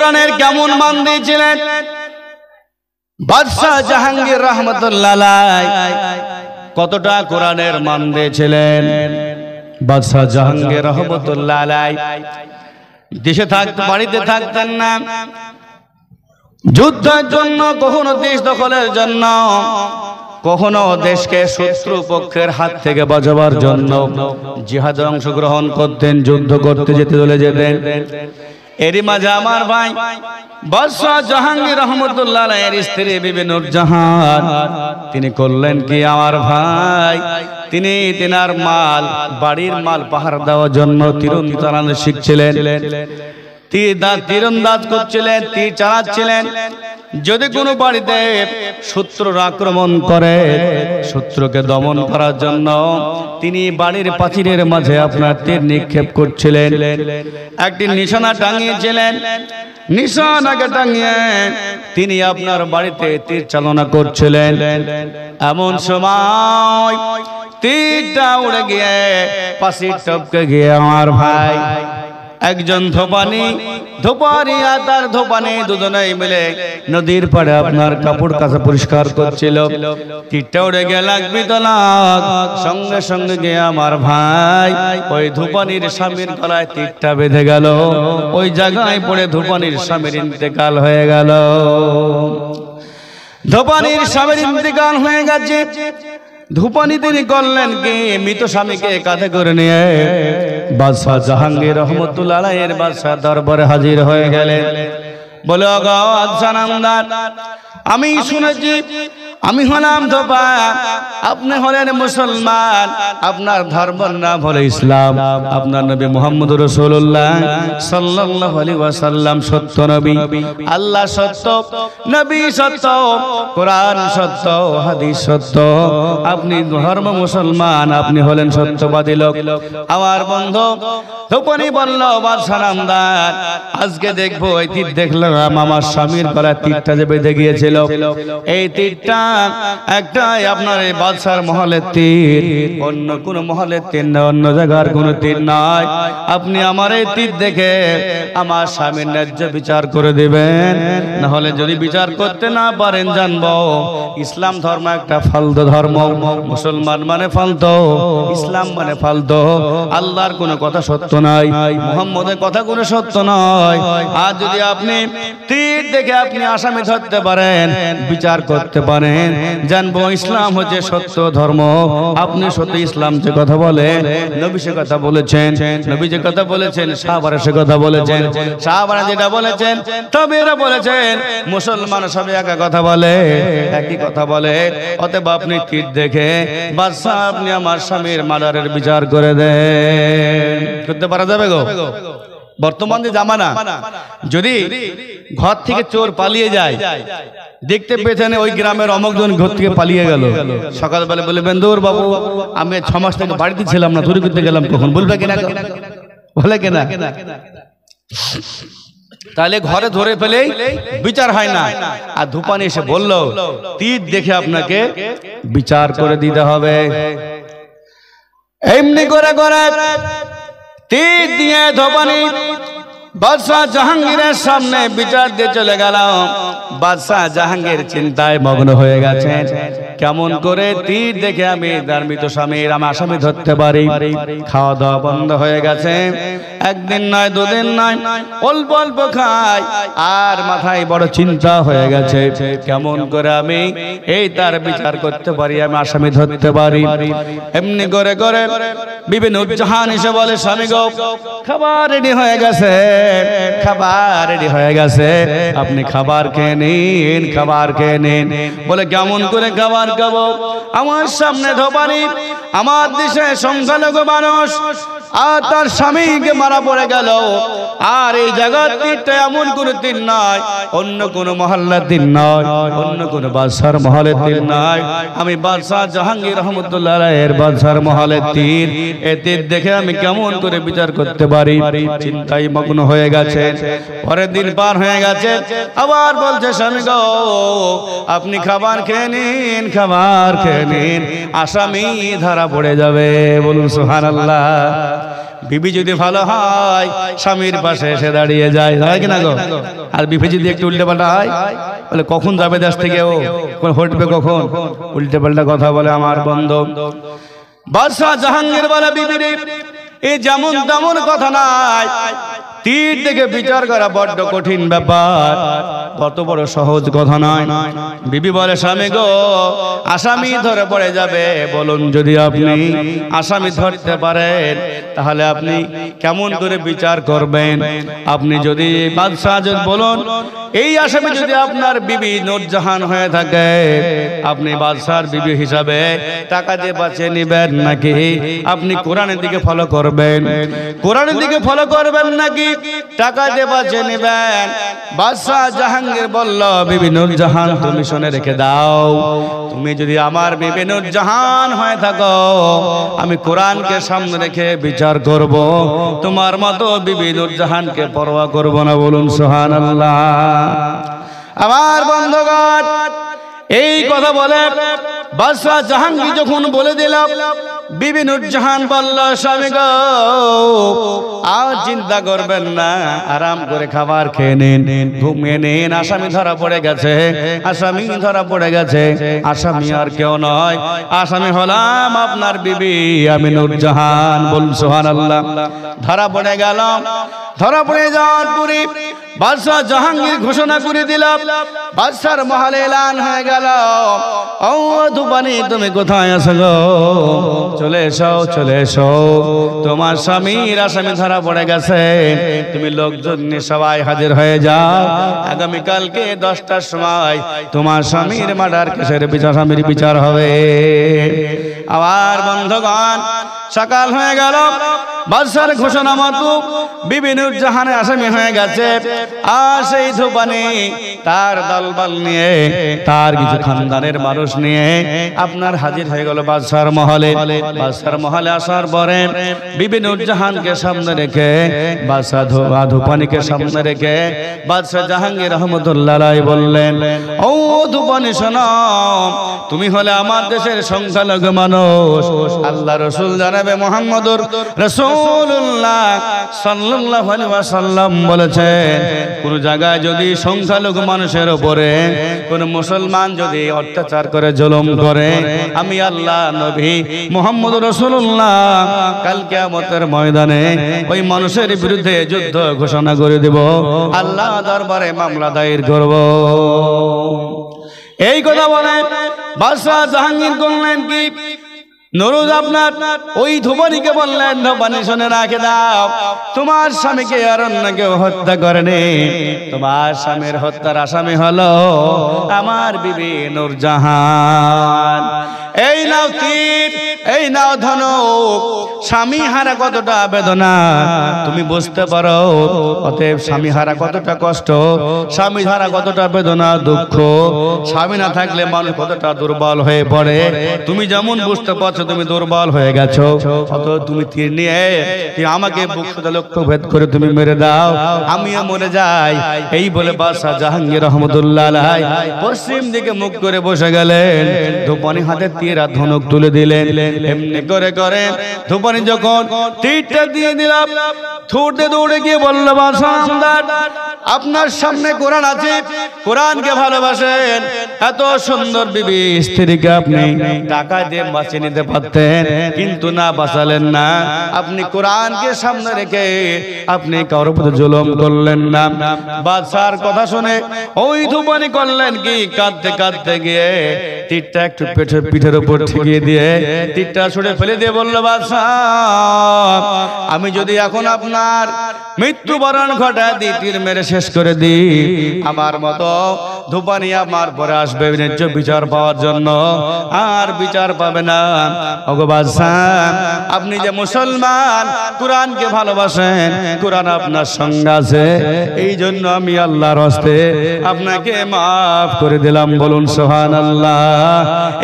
কোরআনের কেমন মান দিয়েছিলেন বাদশাহ জাহাঙ্গীর রহমতুল্লাহ আলাইহি কতটা কোরআনের মান দিয়েছিলেন বাদশাহ জাহাঙ্গীর রহমতুল্লাহ আলাইহি দেশে থাকতে বাড়িতে থাকতেন না যুদ্ধের জন্য কখনো দেশ দখলের জন্য কখনো দেশকে শত্রু পক্ষের হাত থেকে বাঁচাবার জন্য জিহাদে অংশগ্রহণ করতেন যুদ্ধ করতে যেতে চলে যেতেন এরই মাঝে আমার ভাই বাদশাহ জাহাঙ্গীর রহমতুল্লাহ আলাইহির স্ত্রী বিবি নূরজাহান তিনি করলেন কি আমার ভাই তিনি তিনার মাল বাড়ির মাল পাহারা দেওয়ার জন্য তীরন্দাজ শিখছিলেন তীরন্দাজ করছিলেন তীর চালাচ্ছিলেন যদি কোনো বাড়িতে শত্রুর আক্রমণ করে শত্রুকে দমন করার জন্য তিনি বাড়ির প্রাচীরের মাঝে আপনার তীর নিক্ষেপ করছিলেন একটি নিশানা টাঙিয়েছিলেন নিশানাকে টাঙিয়ে তিনি আপনার বাড়িতে তীর চালনা করছিলেন এমন সময় তীরটা উড়ে গিয়ে প্রাচীর টপকে গিয়ে আমার ভাই একজন ধোপানি আর তার ধোপানি দুজনেই মিলে নদীর পাড়ে আপনার কাপড় কাচা পরিষ্কার করছিল তীরটা উড়ে গিয়ে লাগবি তো লাগ সঙ্গে সঙ্গে গিয়ে আমার ভাই ওই ধোপানির স্বামীর গলায় তীরটা বেঁধে গেল ওই জায়গায় পড়ে ধোপানির স্বামীর ইন্তেকাল হয়ে গেল ধোপানির স্বামীর ইন্তেকাল হয়ে গেছে ধূপানি তিনি করলেন কি মৃত স্বামীকে কাঁধে করে নিয়ে বাদশাহ জাহাঙ্গীর রহমতুল্লাহ আলাইহির বাদশাহ দরবারে হাজির হয়ে গেলেন বলে ওগো বাদশাহ নামদার আমি শুনেছি আমি হলাম ধোপা আপনি হলেন মুসলমান আপনার ধর্মের নাম হলো ইসলাম আপনার নবী মুহাম্মদ রাসূলুল্লাহ সাল্লাল্লাহু আলাইহি ওয়াসাল্লাম সত্য নবী আল্লাহ সত্য নবী সত্য কোরআন সত্য হাদিস সত্য আপনি ধর্ম মুসলমান আপনি হলেন সত্যবাদী লোক আমার বন্ধু ধোপানি বলল বাদশাহ নামদার আজকে দেখবো এই তীর দেখলাম আমার স্বামীর গলায় তীরটা যে বেঁধে গিয়েছিল এই তীরটা একটাই আপনার এই বাদশার মহলের তীর অন্য কোন মহলের তীর না অন্য জায়গার কোন তীর নয় আপনি আমার এই তীর দেখে আমার স্বামীর ন্যায্য বিচার করে দিবেন না হলে যদি বিচার করতে না পারেন জানবো ইসলাম ধর্ম একটা ফালতু ধর্ম মুসলমান মানে ফালতু ইসলাম মানে ফালতু আল্লাহর কোনো কথা সত্য নয় মুহাম্মদের কথা কোনো সত্য নয় আর যদি আপনি তীর দেখে আপনি আসামি ধরতে পারেন বিচার করতে পারেন জানবো ইসলাম হচ্ছে সত্য ধর্ম আপনি সত্য ইসলাম যে কথা বলে নবী সে কথা বলেছেন নবী যে কথা বলেছেন সাহাবারা সে কথা বলেছেন সাহাবারা যেটা বলেছেন তাবেঈরা বলেছেন মুসলমান সবাই একা কথা বলে একই কথা বলে অতএব আপনি তীর দেখে বাদশা আপনি আমার স্বামীর মার্ডারের বিচার করে দেন করতে পারা যাবে গো বর্তমান যে জামানা যদি ঘর থেকে চোর পালিয়ে যায় দেখতে পেয়েছেন ওই গ্রামের অমুকজন ঘর থেকে পালিয়ে গেল সকালবেলা বলে বেন্দুর বাবু আমি 6 মাস থেকে বাড়িতে ছিলাম না চুরি করতে গেলাম কখন বলবে কিনা বলে কিনা তাহলে ঘরে ধরে ফেলেই বিচার হয় না আর ধূপানি এসে বলল তীর দেখে আপনাকে বিচার করে দিতে হবে এমনি করে করে তীর দিয়ে ধূপানি বাদশাহ জাহাঙ্গীরের সামনে বিচার দিয়ে চলে গেল বাদশাহ জাহাঙ্গীর চিন্তায় মগ্ন হয়ে গেছেন কেমন করে তীর দেখে আমি মৃত স্বামীর আমার আসামি ধরতে পারি খাওয়া দাওয়া বন্ধ হয়ে গেছে একদিন নয় দুদিন নয় অল্প অল্প খাই আর মাথায় বড় চিন্তা হয়ে গেছে কেমন করে আমি এই তার বিচার করতে পারি আমি আসামি ধরতে পারি এমনি করে করে বিবি নূরজাহান এসে বলে স্বামী গো খাবার রেডি হয়ে গেছে খাবার রেডি হয়ে গেছে আপনি খাবার খেয়ে নিন খাবার খেয়ে নিন বলে কেমন করে খাবার খাবো আমার সামনে ধোপানি আমার দেশে সংখ্যালঘু মানুষ আর তার স্বামীকে মারা পড়ে গেল আর এই জায়গার তীরটা এমন কোন তীর নয় অন্য কোন মহল্লার তীর নয় অন্য কোন বাদশার মহলের তীর নয় আমি বাদশাহ জাহাঙ্গীর রহমতুল্লাহ আলাইহির বাদশার মহলের তীর এই তীর দেখে আমি কেমন করে বিচার করতে পারি চিন্তায় মগ্ন হয়ে গেছে পরের দিন পার হয়ে গেছে আবার বলছে স্বামী গো আপনি খাবার খেয়ে নিন খাবার খেয়ে নিন আসামি ধরা পড়ে যাবে বলুন সুবহানাল্লাহ বিবি যদি ভালো হয় স্বামীর পাশে এসে দাঁড়িয়ে যায়, হয় কিনা গো? আর বিবি যদি একটু উল্টে পাল্টা হয়, বলে কখন যাবে দেশ থেকে, ও হটবে কখন, উল্টে পাল্টা কথা বলে। আমার বন্ধু বাদশাহ জাহাঙ্গীর বলে, বিবি রে, এই যেমন তেমন কথা নাই, তীর থেকে বিচার করা বড্ড কঠিন ব্যাপার, কত বড় সহজ কথা নয়। বিবি বলে, স্বামী গো, আসামি ধরে পড়ে যাবে, বলুন যদি আপনি আসামি ধরতে পারেন তাহলে আপনি কেমন করে বিচার করবেন? আপনি যদি বাদশাহ যদি বলুন, এই আসামি যদি আপনার বিবি নূরজাহান হয়ে থাকে, আপনি বাদশাহর বিবি হিসাবে টাকা দিয়ে বাঁচিয়ে নেবেন নাকি আপনি কোরআনের দিকে ফলো করবেন? কোরআনের দিকে ফলো করবেন নাকি টাকা দিয়ে বাঁচিয়ে নেবেন? বাদশাহ জাহাঙ্গীর বলল, বিবি নূরজাহান তুমি শুনে রেখে দাও, তুমি যদি আমার বিবি নূরজাহান হয়ে থাকো, আমি কোরআনকে সামনে রেখে বিচার করব, তোমার মতো বিবি নূরজাহানকে পরোয়া করব না। বলুন সুবহানাল্লাহ। আমার বন্ধুগণ, এই কথা বলে বাদশাহ জাহাঙ্গীর যখন বলে দিলাম, বিবি নূরজাহান বলল, স্বামী গো, আর চিন্তা করবেন না, আরাম করে খাবার খেয়ে নিন, ঘুমিয়ে নিন। আসামি ধরা পড়ে গেছে, আসামি ধরা পড়ে গেছে। আসামি আর কেউ নয়, আসামি হলাম আপনার বিবি আমি নূরজাহান। বলুন সুবহানাল্লাহ। ধরা পড়ে গেল। ধরা পড়ে যাওয়ার পরে বাদশাহ জাহাঙ্গীর ঘোষণা করে দিলাম, বাদশার মহলে এলান হয়ে গেল, ও ধুপানি তুমি কোথায় আছো গো? চলে এসো, চলে এসো, তোমার স্বামীর আসামি ধরা পড়ে গেছে, তুমি লোকজন নিয়ে সবাই হাজির হয়ে যাও, আগামীকালকে 10টার সময় তোমার স্বামীর মার্ডার কেসের বিচার, স্বামীর বিচার হবে। আবার বন্ধুগণ, সকাল হয়ে গেল, বাদশার ঘোষণা মতো বিবি নূরজাহানের আসামি হয়ে গেছে। আর সেই ধুপানি তার দলবল নিয়ে, তার কিছু খানদানের মানুষ নিয়ে আপনার হাজির হয়ে গেল বাদশার মহলে। বাদশার মহলে আসার পরে বিবি নূরজাহানকে সামনে রেখে, বাদশাহ ধুপানিকে সামনে রেখে বাদশাহ জাহাঙ্গীর রহমতুল্লাহ আলাইহি বললেন, ও ধুপানি শোনো, তুমি হলে আমার দেশের সংখ্যালঘু মানুষ, আল্লাহ রাসূল জানাবে মুহাম্মদুর রাসূলুল্লাহ সাল্লাল্লাহু আলাইহি ওয়াসাল্লাম বলেছেন, কোন জায়গায় যদি সংখ্যালঘু মানুষের উপরে কোন মুসলমান যদি অত্যাচার করে, জুলুম করে, আমি আল্লাহ নবী মুহাম্মদুর রাসূলুল্লাহ কাল কিয়ামতের ময়দানে ওই মানুষের বিরুদ্ধে যুদ্ধ ঘোষণা করে দেব, আল্লাহ দরবারে মামলা দায়ের করব। এই কথা বলে বাদশাহ জাহাঙ্গীর করলেন কি, নরুজ আপনার ওই ধুপানিকে বললেন, ধুপানি শুনে রাখে দাও, তোমার স্বামীকে আর অন্য কেউ হত্যা করেনি, তোমার স্বামীর হত্যার আসামি হলো আমার বিবি নূরজাহান। এই নাও তীর, এই নাও ধনুক, স্বামী হারা কতটা বেদনা তুমি বুঝতে পারো। অতএব স্বামী হারা কতটা কষ্ট, স্বামী হারা কতটা বেদনা, দুঃখ, স্বামী না থাকলে মানুষ কতটা দুর্বল হয়ে পড়ে, তুমি যেমন বুঝতে পারছো তুমি দুর্বল হয়ে গেছো। অত তুমি তীর নিয়ে আমাকে বুক সুদ্ধা লক্ষ্য ভেদ করে তুমি মেরে দাও, আমিও মরে যাই। এই বলে বাদশাহ জাহাঙ্গীর রহমতুল্লাহ আলাইহি পশ্চিম দিকে মুখ করে বসে গেলেন। ধুপানি হাতে তীর আর ধনুক তুলে দিলেন। এমনি করে করে ধুপানি যখন তীরটা দিয়ে দিলাম, ছুটে দৌড়ে গিয়ে বলল, বাদশাহ আপনার সামনে কোরআন আছে, কোরআনকে ভালোবাসেন, এত সুন্দর বিবি স্ত্রীকে আপনি টাকা দিয়ে বাঁচিয়ে নিতে পারতেন, কিন্তু না বাঁচালেন না। আপনি কোরআনকে সামনে রেখে আপনি কারোর উপর জুলুম করলেন না। বাদশার কথা শুনে ওই ধুপানি করলেন কি, কাঁদতে কাঁদতে গিয়ে তীরটা একটু পিঠের উপর ঠেকিয়ে দিয়ে তীরটা ছুড়ে ফেলে দিয়ে বলল, বাদশাহ আমি যদি এখন আপনার মৃত্যুবরণ ঘটায় দিই, তীর মেরে শেষ করে দিই, আমার মতো ধুপানি আমার পরে আসবে ন্যায্য বিচার পাওয়ার জন্য, আর বিচার পাবে না। ওগো বাদশাহ, আপনি যে মুসলমান, কোরআনকে ভালোবাসেন, কোরআন আপনার সঙ্গে আছে, এই জন্য আমি আল্লাহর হস্তে আপনাকে মাফ করে দিলাম। বলুন সুবহানাল্লাহ।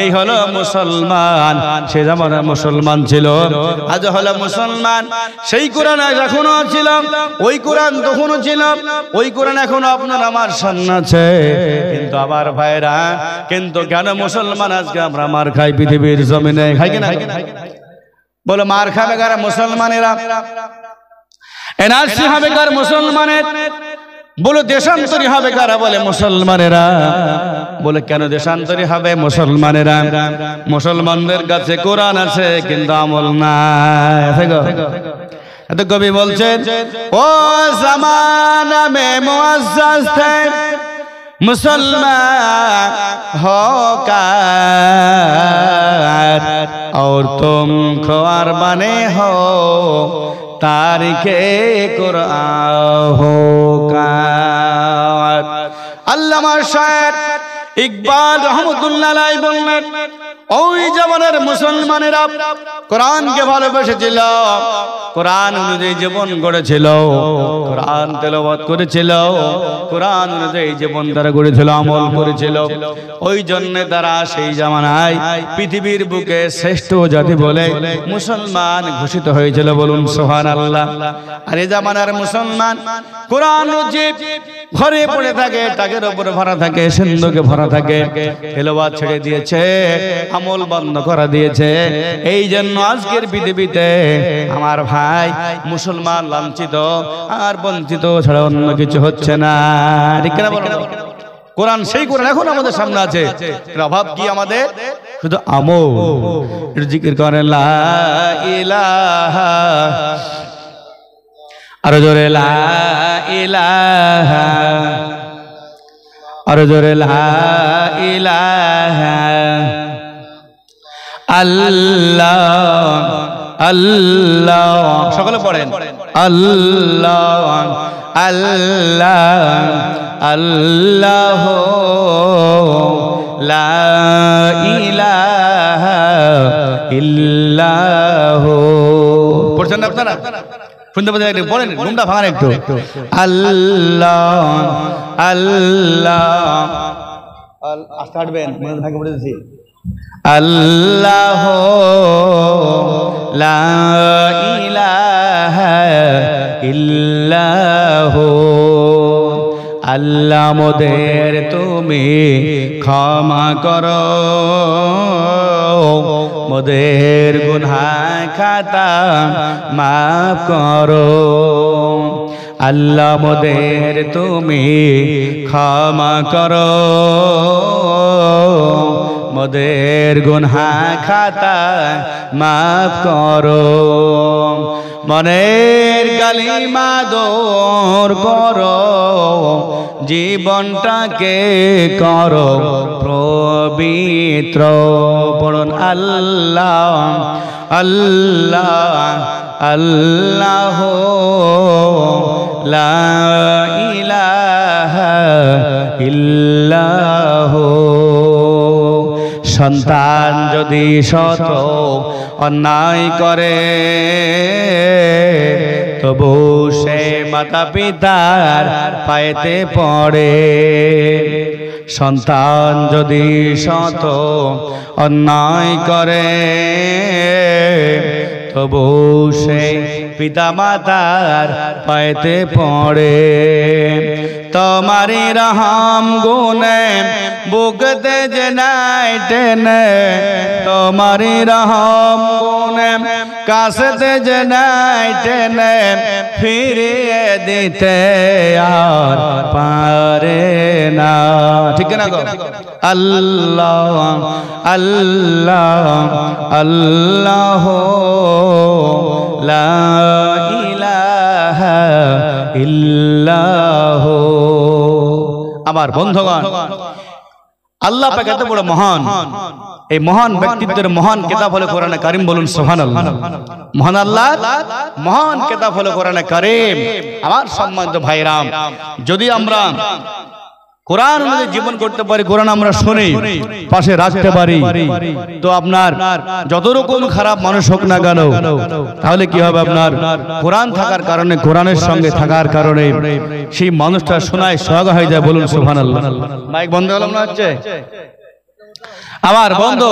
এই হলো মুসলমান। সে জামানায় মুসলমান ছিল, আজ হলো মুসলমান। সেই কোরআন এখনো ছিল, ওই কোরআন তখনও ছিল, ওই কোরআন এখনো আপনার আমার সামনে আছে। কিন্তু আবার ভাইরা, কিন্তু কেন মুসলমান আজকে আমরা মার খাই পৃথিবীর জমিনে? খাই কিনা? বলে মার খাবে কারা? মুসলমানেরা। এনআরসি হবে কার? মুসলমানের। বলে দেশান্তরী হবে কারা? বলে মুসলমানেরা। বলে কেন দেশান্তরী হবে? মুসলমানেরা। মুসলমানদের কাছে কোরআন আছে কিন্তু আমল নাই। এত কবি বলছেন ও ज़माना में मुअज़्ज़ज़ थे मुसलमान होकर और तुम ख्वार बने हो तारिके कुरान होकर। আল্লামা শায়ের ইকবাল রহমতুল্লাহ আলাইহি বললেন ওই জামানার মুসলমানেরা কোরআনকে ভালোবেসেছিল, কোরআন অনুযায়ী জীবন গড়েছিল, কোরআন তেলাওয়াত করেছিল, কোরআন অনুযায়ী জীবন তারা গড়েছিল, আমল করেছিল। ওই জন্য তারা সেই জামানায় পৃথিবীর বুকে শ্রেষ্ঠ জাতি বলে মুসলমান ঘোষিত হয়েছিল। বলুন সুবহানাল্লাহ। আর এই জামানার মুসলমান কোরআন অনুযায়ী ঘরে পড়ে থাকে, টাকের উপরে ভরা থাকে, সিন্ধুকে ভরা থাকে, তেলাওয়াত ছেড়ে দিয়েছে, আমল বন্ধ করে দিয়েছে। এই জন্য আজকের পৃথিবীতে আমার ভাই মুসলমান লাঞ্ছিত আর বঞ্চিত ছাড়া অন্য কিছু হচ্ছে না। ঠিক না বলো? কোরআন সেই কোরআন এখন আমাদের সামনে আছে, অভাব কি আমাদের? শুধু আমল। জিকির করেন লা ইলাহা, আরো জোরে লা ইলাহা, আরো জোরে লা ইলাহা আল্লাহ আল্লাহ। সকলে পড়েন আল্লাহ আল্লাহ আল্লাহ লা ইলাহা ইল্লাহ। পড়ছেন আপনারা? শুনতে পাচ্ছেন? বলেন, ঘুমটা ভাঙান একটু। আল্লাহ আল্লাহ, আস্তে হাঁটবেন, মনে থাকে বলেছি। আল্লাহ লা ইলাহা ইল্লাহ। আল্লাহ মোদের তুমি ক্ষমা করো, মোদের গুনাহ খাতা মাফ করো। আল্লাহ মোদের তুমি ক্ষমা করো, মোদের গুনাহ খাতা মাফ করো। মনের কালিমা দূর করো, জীবনটাকে করো পবিত্র। পড়ুন আল্লাহ আল্লাহ আল্লাহ লা ইলাহা ইল্লাহ। সন্তান যদি শত অন্যায় করে তবু সে মাতা পিতার পায়েতে পড়ে। সন্তান যদি শত অন্যায় করে তবু সে পিতা মাতার পায়েতে পড়ে। তোমারি রহম গুনে বুকতে যে নাই টেনে, তোমারি রহম গুনে কাশতে যে নাই টেনে, ফিরিয়ে দিতে আর পারে না। ঠিক না গো? আল্লাহ আল্লাহ আল্লাহ লা ইলাহা ইল্লাহ। আমার বন্ধুগণ, আল্লাহ পাক এত বড় মহান, এই মহান ব্যক্তিত্বের মহান কিতাব হলো কোরআনে কারীম। বলুন সুবহানাল্লাহ। মহান আল্লাহ মহান কিতাব হলো কোরআনে কারীম। আমার সম্মানিত ভাইরাম, যদি আমরা কোরআন অনুযায়ী জীবন করতে পারি, কোরআন আমরা শুনি, পাশে রাখতে পারি, তো আপনার যত রকম খারাপ মানুষ হোক না কেন, তাহলে কি হবে? আপনার কোরআন থাকার কারণে, কোরআনের সঙ্গে থাকার কারণে সেই মানুষটা শোনায় সোহাগা হয়ে যায়। বলুন সুবহানাল্লাহ। মাইক বন্ধ হলো না হচ্ছে? আমার বন্ধু,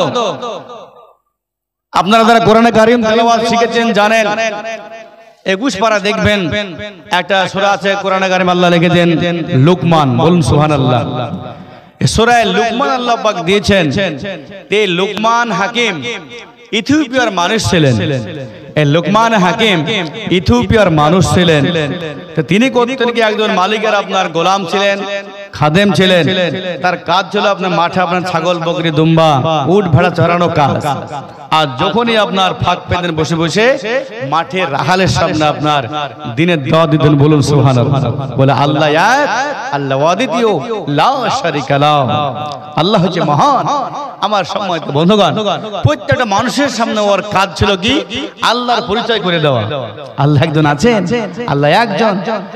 আপনারা যারা কোরআনে কারীম তেলাওয়াত শিখেছেন জানেন, 21 পারা দেখবেন একটা সূরা আছে কোরআনে কারীম, আল্লাহ লিখেছেন লুকমান। বলুন সুবহানাল্লাহ। এই সূরা লুকমান আল্লাহ পাক দিয়েছেন। এই লুকমান হাকিম ইথিওপিয়ার মানুষ ছিলেন। এই লোকমান হাকিম ইথিওপিয়ার মানুষ ছিলেন। তো তিনি করতেন কি, একজন মালিকের আপনার গোলাম ছিলেন, খাদেম ছিলেন। তার কাজ ছিল আপনার মাঠে আপনার ছাগল বকরি দুম্বা উট ভেড়া চড়ানো কাজ। আর যখনই আপনার ফাঁক পেতেন বসে বসে মাঠে রাখালের সামনে আপনার দিনের দোয়া দিতেন। বলুন সুবহানাল্লাহ। বলে আল্লাহ এক, আল্লাহ ওয়াহিদু লা শারিকা লাহু, আল্লাহ হচ্ছে মহান। আমার সম্মানিত বন্ধুগণ, প্রত্যেকটা মানুষের সামনে ওর কাজ ছিল কি, আল্লাহর পরিচয় করে দেওয়া। আল্লাহ একজন আছেন, আল্লাহ একজন,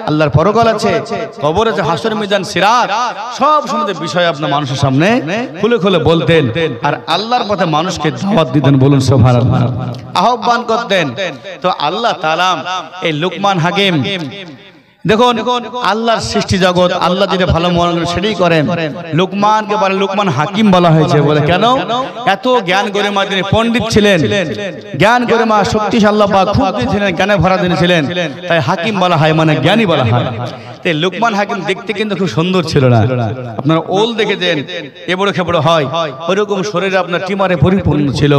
আল্লাহর পরকাল আছে, কবর আছে, হাসর মিজান সিরাত, সব সম্বন্ধে বিষয় আপনার মানুষের সামনে খুলে খুলে বলতেন। আর আল্লাহর পথে মানুষকে দাওয়াত দিতেন। বলুন সুবহানাল্লাহ। আহ্বান করতেন। তো আল্লাহ তাআলা এই লোকমান হাকিম, দেখুন আল্লাহর সৃষ্টি জগৎ, আল্লাহ যেটা ভালো মনে করেন সেটাই করেন। লোকমানকে বলে লোকমান হাকিম বলা হয়েছে। বলে কেন? এত জ্ঞান গরিমা, তিনি পণ্ডিত ছিলেন, জ্ঞান গরিমা শক্তিশালী আল্লাহ পাক খুব ছিলেন, জ্ঞানে ভরা তিনি ছিলেন, তাই হাকিম বলা হয়, মানে জ্ঞানী বলা হয়। তাই লোকমান হাকিম দেখতে কিন্তু খুব সুন্দর ছিল না। আপনারা ওল দেখেছেন, এবড়ো খেবড়ো হয়, ওইরকম শরীরে আপনার টিমারে পরিপূর্ণ ছিল,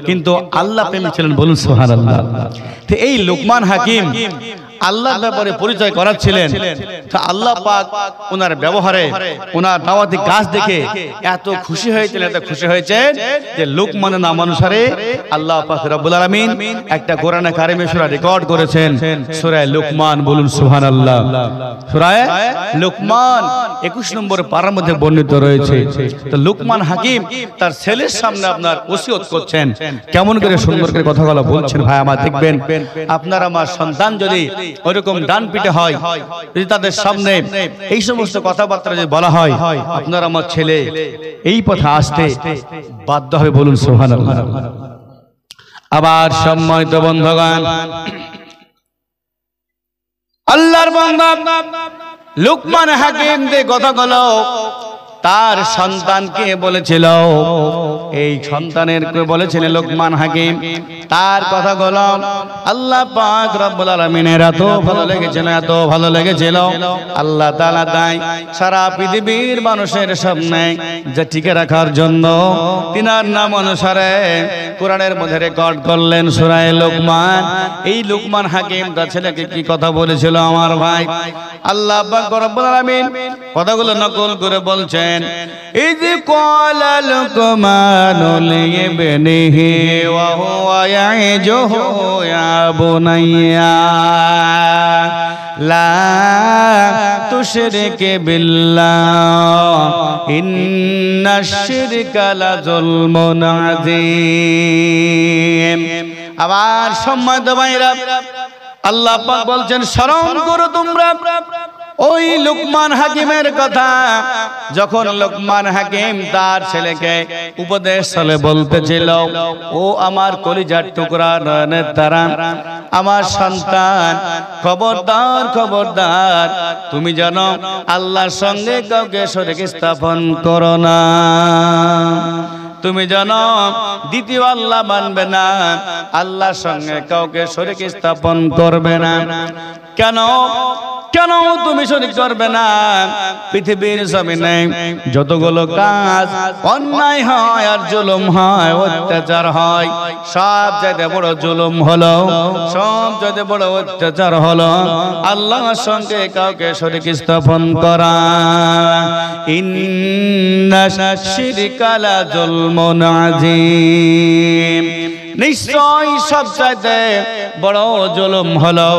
কিন্তু আল্লাহ প্রেমী ছিলেন। বলুন সুবহানাল্লাহ। তো এই লোকমান হাকিম আল্লাহর ব্যাপারে পরিচয় করাচ্ছিলেন। তো আল্লাহ পাক ওনার ব্যবহারে, ওনার দাওয়াতি কাজ দেখে এত খুশি হয়েছিলেন, এত খুশি হয়েছেন যে লোকমানের নাম অনুসারে আল্লাহ পাক রব্বুল আলামিন একটা কোরআনে কারিমে সূরা রেকর্ড করেছেন, সূরা লোকমান। বলুন সুবহানাল্লাহ। সূরা লোকমান 21 নম্বর পারার মধ্যে বর্ণিত রয়েছে। তো লোকমান হাকিম তার ছেলের সামনে আপনার ওসিয়ত করছেন, কেমন করে সুন্দর করে কথাগুলো বলছেন। ভাই আমার দেখবেন, আপনার আমার সন্তান যদি ওইরকম ডান পিটে হয়, যদি তাদের সামনে এই সমস্ত কথাবার্তা যদি বলা হয়, আপনার আমার ছেলে এই পথে আসতে বাধ্য হবে। বলুন সুবহানাল্লাহ। আবার সম্মানিত বন্ধুগণ, আল্লাহর বান্দা লোকমান হাকিম যে কথাগুলো তার সন্তানকে বলেছিল, এই সন্তানের বলেছিলেন লোকমান হাকিম, তার কথাগুলো আল্লাহ পাক রব্বুল আলামিনের এত ভালো লেগেছিল, এত ভালো লেগেছিল, আল্লাহ তাআলা তাই সারা পৃথিবীর মানুষের সামনে যে টিকে রাখার জন্য তিনার নাম অনুসারে কোরআনের মধ্যে রেকর্ড করলেন সূরা লোকমান। এই লোকমান হাকিম তার ছেলেকে কি কথা বলেছিল আমার ভাই, আল্লাহ পাক রব্বুল আলামিন কথাগুলো নকল করে বলছেন। ইয ক্বালা লুকমানু লিইবনিহি ওয়া হুয়া ইয়াইজুহু ইয়া বুনাইয়া লা তুশরিক বিল্লাহ ইন্নাশ শিরকা লাযুলমুন আযীম। আবার সম্মানিত ভাইরা, আল্লাহ পাক বলছেন, স্মরণ করো তোমরা ওই লোকমান হাকিমের কথা, যখন লোকমান হাকিম তার ছেলেকে উপদেশ চলে বলতেছিল, ও আমার কলিজার টুকরা নয়নের তারা, আমার সন্তান, খবরদার খবরদার, তুমি যেন আল্লাহর সঙ্গে কাউকে শরীক স্থাপন করো না, তুমি যেন দ্বিতীয় আল্লাহ মানবে না, আল্লাহর সঙ্গে কাউকে শরীক স্থাপন করবে না। কেন কেন তুমি শরীক করবে না? পৃথিবীর জমিনে যতগুলো কাজ অন্যায় হয় আর জুলুম হয়, অত্যাচার হয়, সব চাইতে বড় জুলুম হলো, সব চাইতে বড় অত্যাচার হলো আল্লাহর সঙ্গে কাউকে শরীক স্থাপন করা। ইন্নাশ শিরকা লাযুলমুন আযীম। নিশ্চয় সবচাইতে বড় জুলুম হলো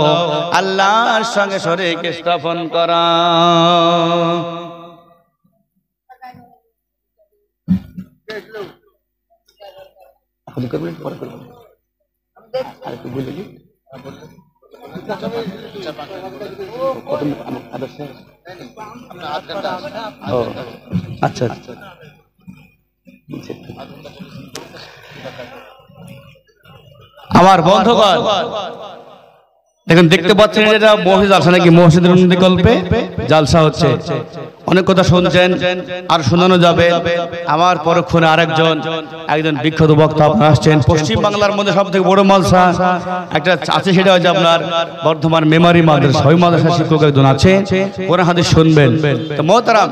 আল্লাহর সঙ্গে শরীক স্থাপন করা। আচ্ছা আমার বন্ধুগণ, দেখেন দেখতে পাচ্ছেন এটা মসজিদ জালসা নাকি মসজিদের উন্নতি কল্পে জালসা হচ্ছে। অনেক কথা শুনছেন আর শোনানো যাবে। আমার পরক্ষণে একজন বিখ্যাত বক্তা আপনার আসছেন। পশ্চিম বাংলার মধ্যে সব থেকে বড় মালসা একটা আছে, সেটা হচ্ছে আপনার বর্ধমান মেমারি মাদ্রাসা। ওই মাদ্রাসা শিক্ষক একজন আছে, কোরআন হাদিস শুনবেন। তো মোহতারাম,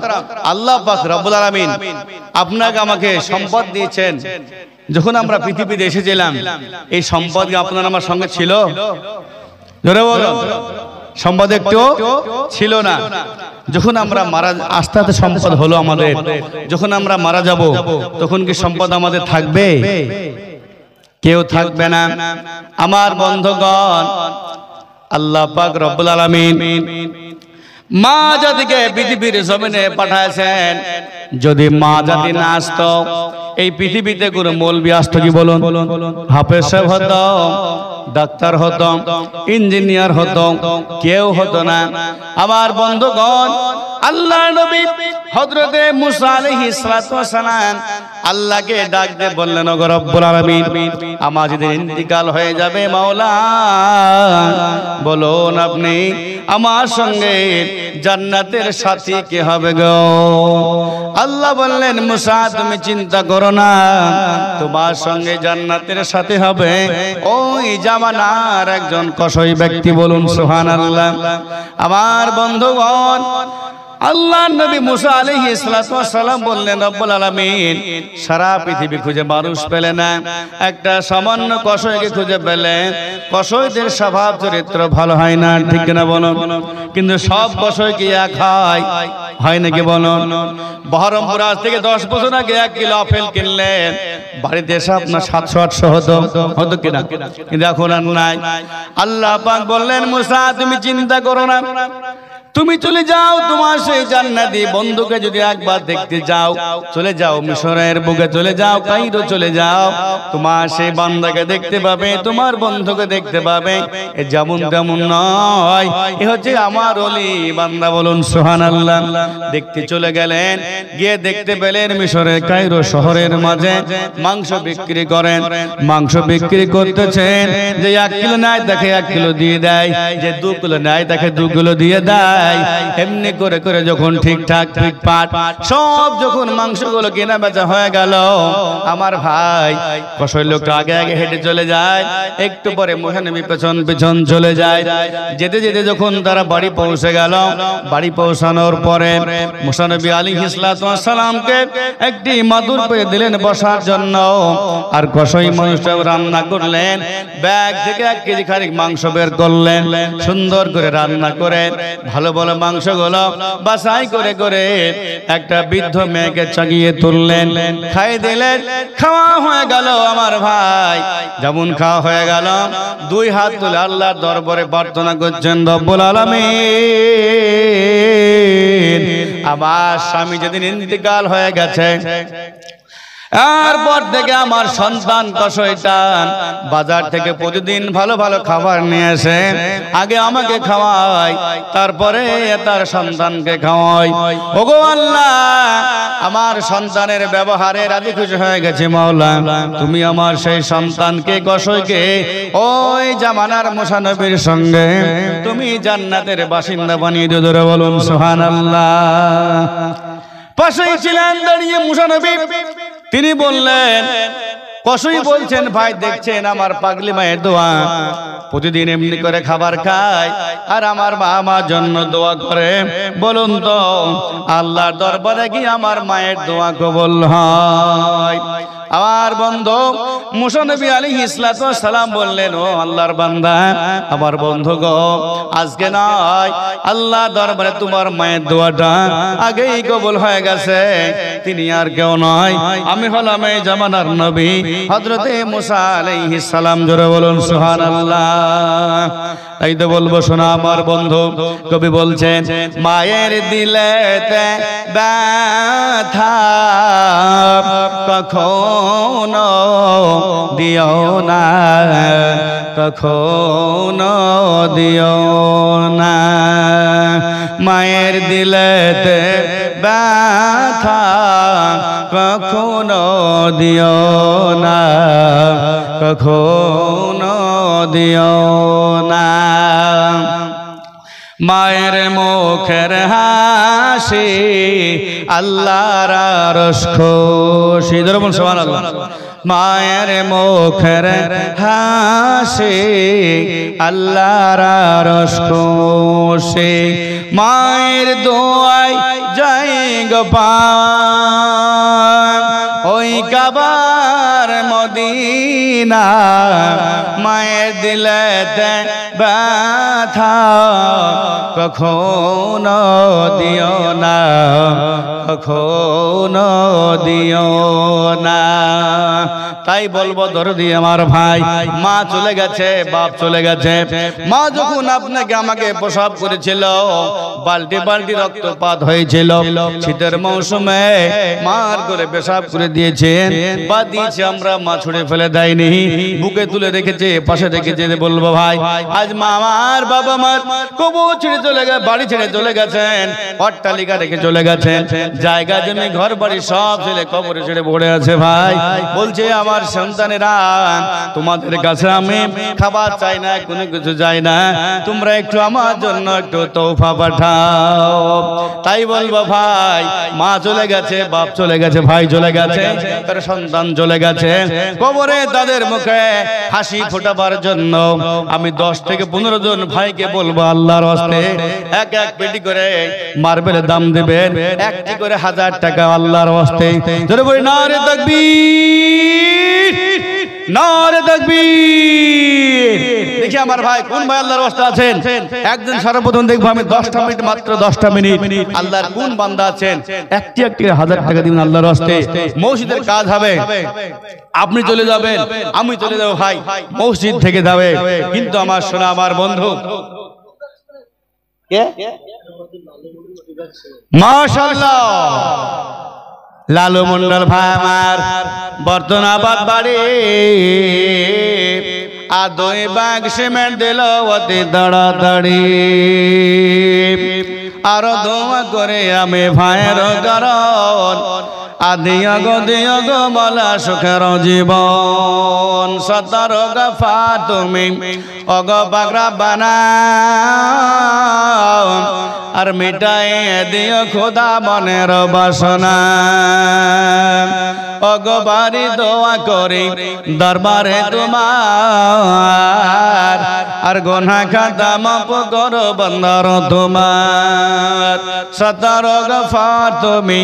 আল্লাহ পাক রব্বুল আলামিন আপনাকে আমাকে সম্পদ দিয়েছেন। যখন আমরা পৃথিবীতে এসেছিলাম এই সম্পদ আপনার আমার সঙ্গে ছিল? জোরে বলুন। সম্পদ একটু ছিল না। যখন আমরা আস্তে আস্তে সম্পদ হলো আমাদের, যখন আমরা মারা যাব তখন কি সম্পদ আমাদের থাকবে? কেউ থাকবে না। আমার বন্ধুগণ, আল্লাহ পাক রব্বুল আলামিন মা জাতিকে পৃথিবীর জমিনে পাঠাইছেন। যদি মা জাতি না আসতো এই পৃথিবীতে কোনো মৌলবি আসতো কি বলুন? হাফেজ সাহেব হতো, ডাক্তার হতো, ইঞ্জিনিয়ার হতো, কেউ হতো না। আমার বন্ধুগণ, আল্লাহর নবী হযরতে মুসা আলাইহিস সালাতু ওয়াস সালাম আল্লাহকে ডাক দিয়ে বললেন, ওগো রব্বুল আলামিন, আমার যদি ইন্তিকাল হয়ে যাবে মাওলা, বলুন আপনি আমার সঙ্গে জান্নাতের সাথী কে হবে গো? আল্লাহ বললেন, মুসা তুমি চিন্তা করো না, তোমার সঙ্গে জান্নাতের সাথী হবে ওই জামানার একজন কসই ব্যক্তি। বলুন সুবহানাল্লাহ। আমার বন্ধুগণ, আল্লাহ নবী মুসা আলাইহিস সালাতু ওয়াস সালাম বললেন, রব্বুল আলামিন সারা পৃথিবী খুঁজে মানুষ পেলে না, একটা সামান্য কসইকে খুঁজে পেলেন। কসইদের স্বভাব চরিত্র ভালো হয় না, ঠিক না বলুন? কিন্তু সব কসই কি এক হয় নাকি বলুন? বহরমপুর আজ থেকে 10 বছর আগে 1 কিলো আপেল কিনলেন, বাড়িতে এসে আপনার 700-800 হতো কিনা? কিন্তু এখন আর নাই। আল্লাহ পাক বললেন, মুসা তুমি চিন্তা করো না, তুমি চলে যাও তোমার সেই জান্নাতি বন্ধুকে যদি একবার দেখতে যাও, চলে যাও মিশরের বুকে, চলে যাও কায়রো, চলে যাও, তোমার সেই বান্দাকে দেখতে পাবে, তোমার বন্ধুকে দেখতে পাবে। এ যেমন তেমন নয়, এ হচ্ছে আমার ওলি বান্দা। বলুন সুবহানাল্লাহ। দেখতে চলে গেলেন, গিয়ে দেখতে পেলেন মিশরের কায়রো শহরের মাঝে মাংস বিক্রি করেন। মাংস বিক্রি করতেছেন, যে 1 কিলো নেয় তাকে 1 কিলো দিয়ে দেয়, যে 2 কিলো নেয় তাকে 2 কিলো দিয়ে দেয়। এমনি করে করে যখন ঠিকঠাক ফিটপাট সব যখন মাংসগুলো কেনা বেচা হয়ে গেল, আমার ভাই কসই লোকটা আগে আগে হেঁটে চলে যায়, একটু পরে মুসা নবী পেছন পেছন চলে যায়। যেতে যেতে যখন তারা বাড়ি পৌঁছে গেল, বাড়ি পৌঁছানোর পরে মুসা নবী আলাইহিস সালাতু ওয়াস সালামকে একটি মাদুর পেয়ে দিলেন বসার জন্য। আর কসই মানুষটা রান্না করলেন, ব্যাগ থেকে 1 কেজি খানিক মাংস বের করলেন, সুন্দর করে রান্না করে ভালো ভালো মাংসগুলো বাছাই করে করে একটা বৃদ্ধ মেয়েকে চাগিয়ে তুললেন, খাই দিলেন। খাওয়া হয়ে গেল আমার ভাই, যেমন খাওয়া হয়ে গেল 2 হাত তুলে আল্লাহর দরবারে প্রার্থনা করছেন, রব্বুল আলামিন আমার স্বামী যেদিন ইন্তিকাল হয়ে গেছে, এরপর থেকে আমার সন্তান কসইটা বাজার থেকে প্রতিদিন ভালো ভালো খাবার নিয়ে আসে, আগে আমাকে খাওয়ায়, তারপরে তার সন্তানকে খাওয়াই। ওগো আল্লাহ, আমার সন্তানের ব্যবহারে রাজি খুশি হয়ে গেছে মাওলা, তুমি আমার সেই সন্তানকে কসইকে ওই জামানার মুসা নবীর সঙ্গে তুমি জান্নাতের বাসিন্দা বানিয়ে দিও। জোরে বলুন সুবহানাল্লাহ। পাশেই ছিলেন দাঁড়িয়ে মুসা নবী, তিনি বললেন, কসই বলছেন ভাই দেখছেন আমার পাগলি মায়ের দোয়া, প্রতিদিন এমনি করে খাবার খায় আর আমার মা আমার জন্য দোয়া করে, বলুন তো আল্লাহর দরবারে কি আমার মায়ের দোয়া কবুল হয়? আমার বন্ধু মুসা নবী আলাইহিস সালাতু ওয়াস সালাম বললেন, ও আল্লাহর বান্দা, আমার বন্ধু গো, আজকে নয় আল্লাহ দরবারে তোমার মায়ের দোয়াটা আগেই কবুল হয়ে গেছে, তিনি আর কেউ নয়, আমি হলাম এই জামানার নবী হযরতে মুসা আলাইহিস সালাম। জোরে বলুন সুবহানাল্লাহ। তাই তো বলবো শোনা আমার বন্ধু, কবি বলছেন, মায়ের দিলেতে ব্যথা কখনো দিও না, কখনো দিও না। মায়ের দিলেতে ব্যথা কখনো দিও না, কখনো দিও না। মায়ের মুখের হাসি আল্লাহর আরশ খুশি, ধরুন সুবহানাল্লাহ। মায়ের মুখের হাসি আল্লাহর আরশ খুশি। মায়ের দোয়ায় যাই গো পার ওই কাবার মদিনা। মায়ের দিলেতে ব্যথা কখনো দিও না, কখনো দিও না। তাই বলবো দরদি আমার ভাই, মা চলে গেছে, বাপ চলে গেছে। মা যখন আপনাকে আমাকে প্রসব করেছিল, বালতি বালতি রক্তপাত হয়েছিল। শীতের মৌসুমে মার করে পেশাব করে দিয়েছেন বা দিয়েছে, আমরা মা ছুড়ে ফেলে দেয়নি, বুকে তুলে রেখেছে, পাশে রেখেছে। বলবো ভাই, আজ মা আমার বাবা মার কবর ছেড়ে চলে গেছে, বাড়ি ছেড়ে চলে গেছেন, অট্টালিকা রেখে চলে গেছেন, জায়গা জমি ঘর বাড়ি সব ছেলে কবরে ছেড়ে পড়ে আছে। ভাই বলছে আমার সন্তানেরা, তোমাদের কাছে আমি খাবার চাই না, কোনো কিছু চাই না, তোমরা একটু আমার জন্য একটু তোফা পাঠাও। তাই বলবো ভাই, মা চলে গেছে, বাপ চলে গেছে, ভাই চলে গেছে, তার সন্তান চলে গেছে, কবরে তাদের মুখে হাসি ফোটাবার জন্য আমি 10 থেকে 15 জন ভাইকে বলবো, আল্লাহর হস্তে এক এক পেটি করে মার্বেলের দাম দেবেন, একটি করে 1000 টাকা আল্লাহর হস্তে। জোরে বলি নারে তাকবীর, নারে তাকবীর। দেখি আমার ভাই কোন ভাই আল্লাহর হস্তে আছেন, একজন সর্বপ্রথম দেখবো আমি 10টা মিনিট, মাত্র 10টা মিনিট আল্লাহর কোন বান্দা আছেন, একটি একটি 1000 টাকা দিবেন আল্লাহর হস্তে। মসজিদের কাজ হবে, আপনি চলে যাবেন, আমি চলে যাবো, ভাই মসজিদ থেকে যাবে। কিন্তু আমার সোনা, আমার বন্ধু, মাশাআল্লাহ, লালু মন্ডল ভাই আমার বর্তনাবাদ বাড়ি, আর 2 ব্যাগ সিমেন্ট দিল অতি তাড়াতাড়ি। আরো দোয়া করে আমি ভাইয়ের কারণ, আদিয়া গো দিয়া গো বলা সুখের জীবন। সতর গফা তুমি অগ বাগরা বানাও, আর মিটাই দিও খোদা মনের বাসনা। অগবারি দোয়া করি দরবারে তোমার, আর গোনা খাতা মাপ করো বন্দর তোমার। সতর গফার তুমি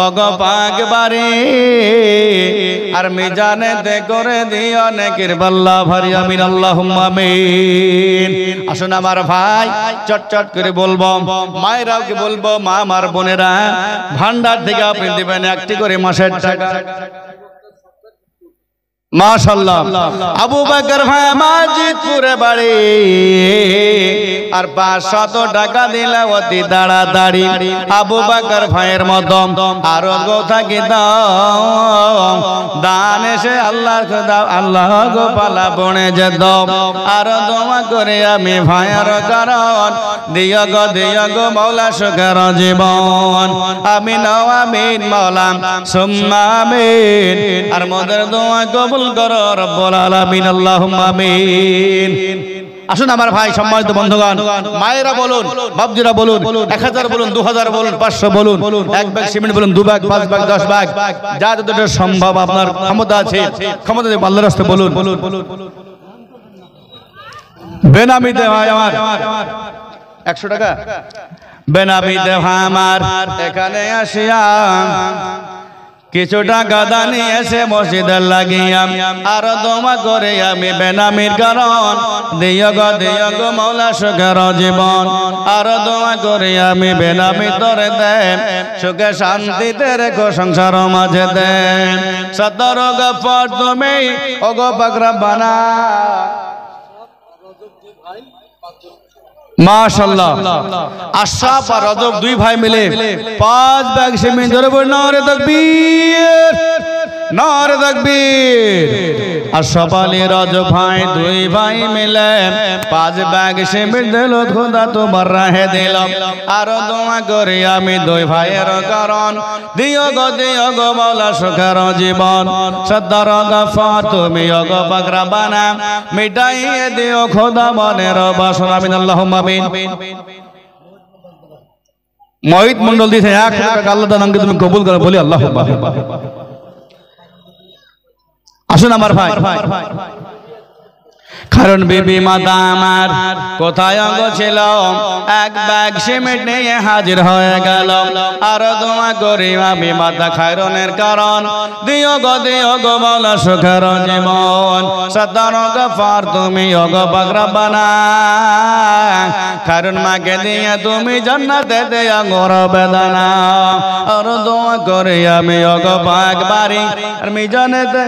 অগ পাক বাড়ি, আর মিজানে তে করে দিও নেকির বল্লা ভারি। আমিন আল্লাহুম্মা আমিন। আসুন আমার ভাই চট চট করে বলবো, মায়েরাও কি বলবো, মা আমার বোনেরা, ভান্ডার থেকে আপনি দিবেন একটি করে মাসের টাকা। মাশাআল্লাহ। আবু বকর ভাই মাজিদপুরে বাড়ি, আর 500 টাকা দিলে অতি তাড়াতাড়ি। আবু বকর ভাইয়ের মতো আরো গোথাকি দাও, দান এসে আল্লাহ দাও, আল্লাহ গো পালা বনে যে দাও। আর দোয়া করে আমি ভাইয়ের কারণ, দিও গো মওলা সুখের জীবন। আমিন আমিন মওলা সুম্মা আমিন। আর মোদের দোয়া কবুল করো রব্বুল আলামিন, আল্লাহুম্মা আমিন। আসুন আমার ভাই সম্মানিত বন্ধুগণ, মায়েরা বলুন, বাপজিরা বলুন, 1000 বলুন, 2000 বলুন, 500 বলুন, 1 ব্যাগ সিমেন্ট বলুন, 2 ব্যাগ, 5 ব্যাগ, 10 ব্যাগ, যা যতটা সম্ভব আপনার ক্ষমতা আছে, ক্ষমতা দিয়ে আল্লাহর রাস্তায় বলুন। বেনামিতে ভাই আমার 100 টাকা, বেনামিতে ভাই আমার এখানে আসিয়া কিছু টাকা দানি এসে মসজিদে লাগিয়া, আর দোয়া করে আমি বেনামির কারণ, দিও গো মওলা সুখের জীবন। আর দোয়া করে আমি বেনামি তোরে দেন, সুখে শান্তিতে রেখো সংসার মাঝে দেন। সতর গফর তুমি ওগো পাক রব্বানা। মাশাআল্লাহ আশরাফ আর রজব দুই ভাই মিলে 5 ব্যাগ সিমেন্ট ধরে বল নারে তাকবীর নারে তাকবীর। আশরাফ আলী রজব ভাই দুই ভাই মিলে 5 ব্যাগ সিমেন্ট দিল খোদা তোমার রাহে দিল। আর দোয়া করি আমি দুই ভাইয়ের কারণ দিও গো মাওলা সুখের জীবন। সদ্দার গফার তুমি গো পাক রব্বানা মিটাইয়ে দিও খোদা মনের বাসনা। আমিন আল্লাহুম্মা আমিন। মহিত মন্ডল দিয়েছে 1 লাখ আল্লাহ দানকে তুমি কবুল করো বলি আল্লাহুম্মা আমিন। আসুন আমার ভাই, কারণ বিবি মাতা আমার কোথায় অঙ্গ ছিল, 1 ব্যাগ সিমেন্ট নিয়ে হাজির হয়ে গেল। আর দোয়া করি আমি মাতা খায়রনের কারণ দিও গো মাওলা সুখের জীবন। সত্তার গফার তুমি গো পাক রব্বানা কারণ মাকে দিয়ে তুমি জান্নাতে দেয়া গোর বেদনা। আর দোয়া করি আমি গো পাক বাড়ি আর মিজানেতে